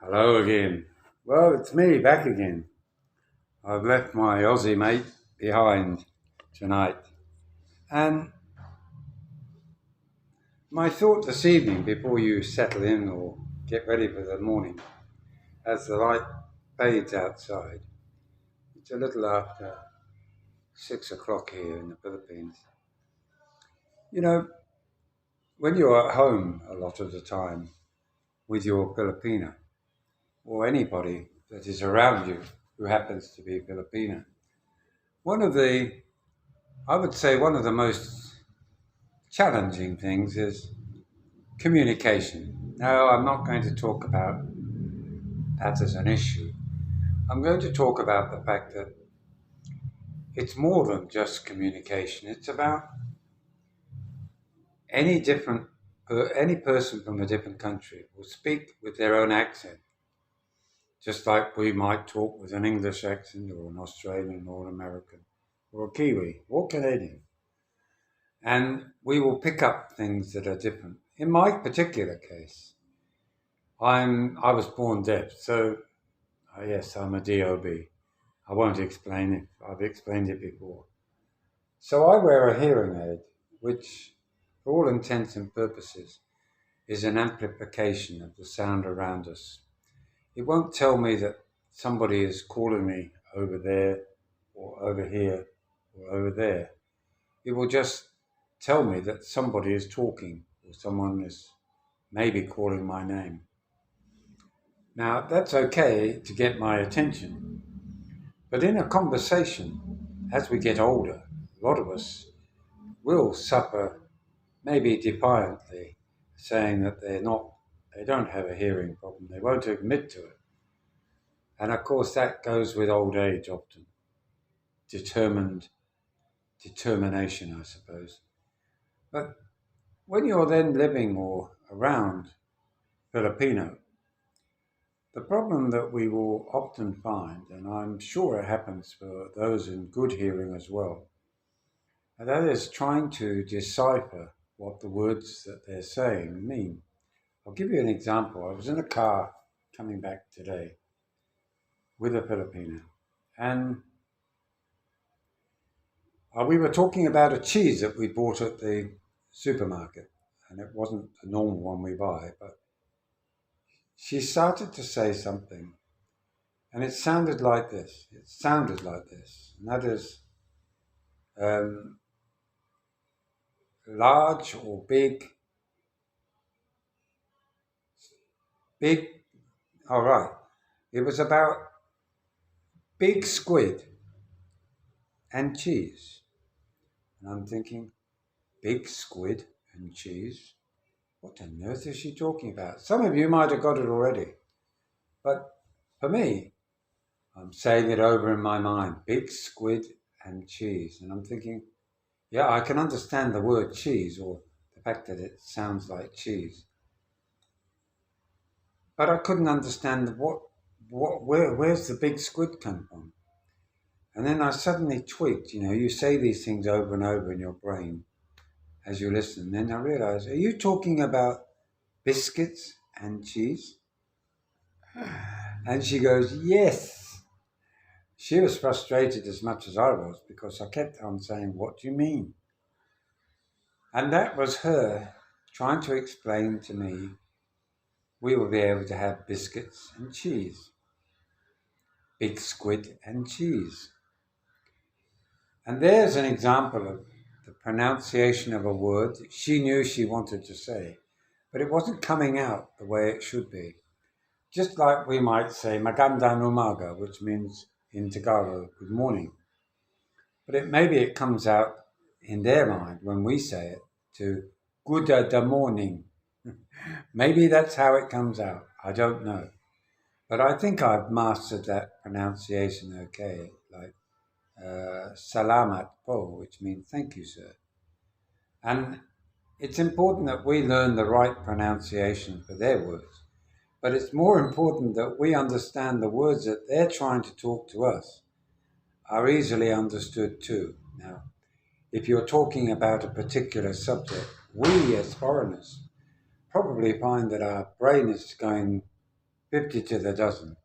Hello again. Well, it's me back again. I've left my Aussie mate behind tonight. And my thought this evening, before you settle in or get ready for the morning, as the light fades outside, it's a little after 6 o'clock here in the Philippines. You know, when you're at home a lot of the time with your Filipina, or anybody that is around you who happens to be Filipina, one of the, I would say, one of the most challenging things is communication. No, I'm not going to talk about that as an issue. I'm going to talk about the fact that it's more than just communication. It's about any different, any person from a different country will speak with their own accent, just like we might talk with an English accent or an Australian or an American or a Kiwi or Canadian. And we will pick up things that are different. In my particular case, I was born deaf, so yes, I'm a DOB. I won't explain it. I've explained it before. So I wear a hearing aid, which, for all intents and purposes, is an amplification of the sound around us. It won't tell me that somebody is calling me over there, or over here, or over there. It will just tell me that somebody is talking, or someone is maybe calling my name. Now, that's okay to get my attention, but in a conversation, as we get older, a lot of us will suffer, maybe defiantly, saying that they don't have a hearing problem. They won't admit to it. And of course, that goes with old age often. Determination, I suppose. But when you're then living or around Filipino, the problem that we will often find, and I'm sure it happens for those in good hearing as well, and that is trying to decipher what the words that they're saying mean. I'll give you an example. I was in a car coming back today with a Filipino, and we were talking about a cheese that we bought at the supermarket, and it wasn't the normal one we buy, but she started to say something, and it sounded like this. It sounded like this, and that is um, large or big, big. All right. It was about big squid and cheese. And I'm thinking, big squid and cheese? What on earth is she talking about? Some of you might have got it already. But for me, I'm saying it over in my mind, big squid and cheese. And I'm thinking, yeah, I can understand the word cheese or the fact that it sounds like cheese. But I couldn't understand where's the big squid come from? And then I suddenly tweaked, you say these things over and over in your brain as you listen. Then I realized, are you talking about biscuits and cheese? And she goes, yes. She was frustrated as much as I was because I kept on saying, what do you mean? And that was her trying to explain to me we will be able to have biscuits and cheese, big squid and cheese. And there's an example of the pronunciation of a word that she knew she wanted to say, but it wasn't coming out the way it should be. Just like we might say magandang umaga, which means in Tagalog, good morning. But maybe it comes out in their mind when we say it to good da morning. Maybe that's how it comes out. I don't know. But I think I've mastered that pronunciation okay, like salamat po, which means thank you, sir. And it's important that we learn the right pronunciation for their words. But it's more important that we understand the words that they're trying to talk to us are easily understood too. Now, if you're talking about a particular subject, we as foreigners probably find that our brain is going 50 to the dozen,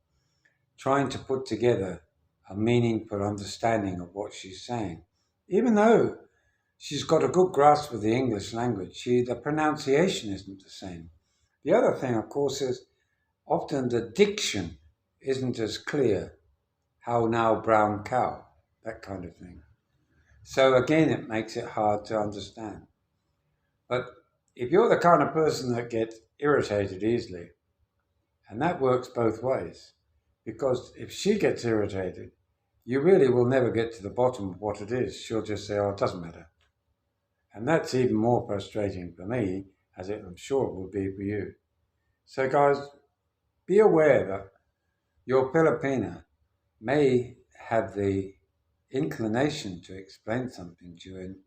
trying to put together a meaningful understanding of what she's saying. Even though she's got a good grasp of the English language, the pronunciation isn't the same. The other thing, of course, is often the diction isn't as clear. How now, brown cow, that kind of thing. So again, it makes it hard to understand. But if you're the kind of person that gets irritated easily, and that works both ways, because if she gets irritated, you really will never get to the bottom of what it is. She'll just say, oh, it doesn't matter. And that's even more frustrating for me, as I'm sure it will be for you. So guys, be aware that your Filipina may have the inclination to explain something to you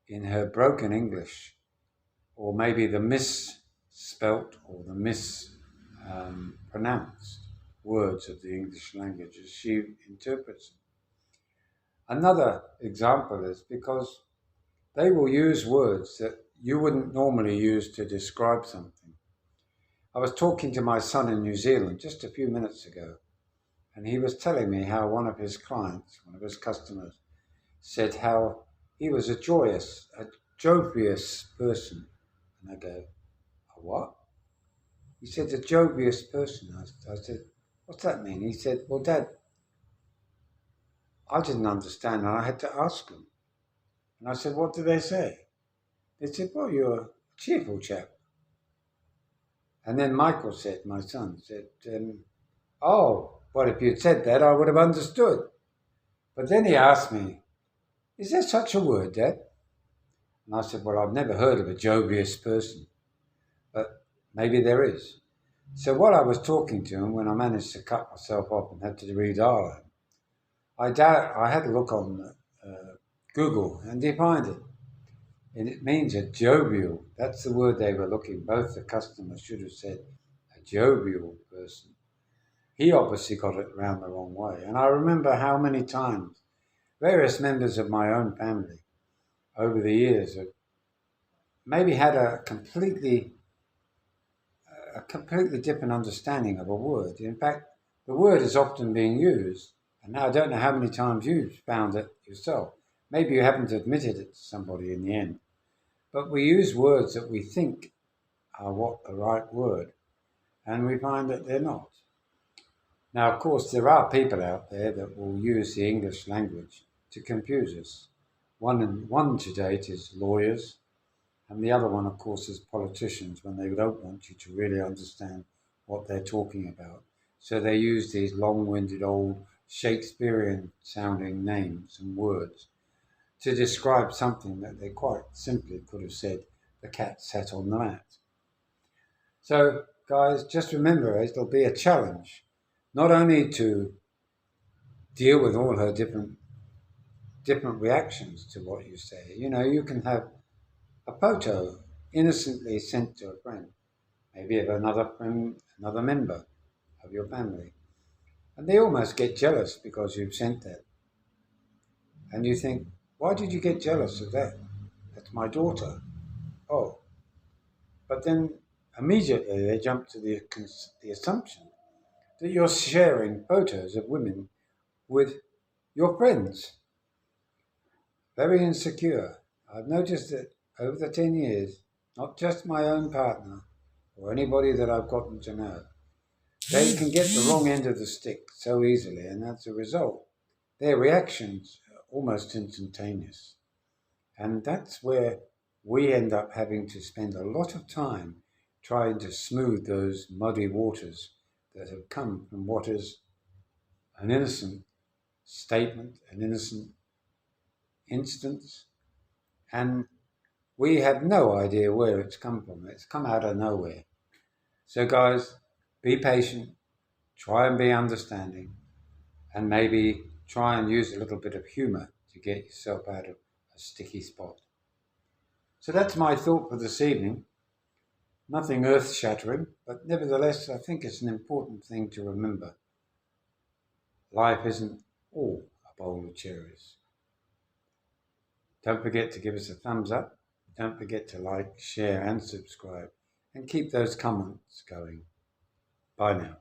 in her broken English, or maybe the misspelt or the mispronounced words of the English language as she interprets them. Another example is because they will use words that you wouldn't normally use to describe something. I was talking to my son in New Zealand just a few minutes ago, and he was telling me how one of his clients, one of his customers, said how he was a jovious person. And I go, a what? He said, a jovious person. I said, what's that mean? He said, well, Dad, I didn't understand, and I had to ask him. And I said, what do they say? They said, well, you're a cheerful chap. And then Michael said, my son, said, oh, well, if you'd said that, I would have understood. But then he asked me, is there such a word, Dad? And I said, well, I've never heard of a jovious person, but maybe there is. So while I was talking to him, when I managed to cut myself off and had to redial him, I had a look on Google and defined it. And it means a jovial. That's the word they were looking. Both the customers should have said a jovial person. He obviously got it round the wrong way. And I remember how many times various members of my own family over the years have maybe had a completely different understanding of a word. In fact, the word is often being used, and now I don't know how many times you've found it yourself. Maybe you haven't admitted it to somebody in the end. But we use words that we think are what the right word, and we find that they're not. Now, of course, there are people out there that will use the English language to confuse us. One to date is lawyers, and the other one, of course, is politicians when they don't want you to really understand what they're talking about. So they use these long-winded old Shakespearean-sounding names and words to describe something that they quite simply could have said, the cat sat on the mat. So, guys, just remember, it'll be a challenge, not only to deal with all her different reactions to what you say. You know, you can have a photo innocently sent to a friend, maybe of another member of your family, and they almost get jealous because you've sent that. And you think, why did you get jealous of that? That's my daughter. Oh. But then immediately they jump to the assumption that you're sharing photos of women with your friends. Very insecure. I've noticed that over the 10 years, not just my own partner or anybody that I've gotten to know, they can get the wrong end of the stick so easily, and as a result, their reactions are almost instantaneous. And that's where we end up having to spend a lot of time trying to smooth those muddy waters that have come from what is an innocent statement, an innocent instance, and we have no idea where it's come from. It's come out of nowhere. So guys, be patient, try and be understanding, and maybe try and use a little bit of humour to get yourself out of a sticky spot. So that's my thought for this evening. Nothing earth-shattering, but nevertheless, I think it's an important thing to remember. Life isn't all a bowl of cherries. Don't forget to give us a thumbs up. Don't forget to like, share and subscribe. And keep those comments going. Bye now.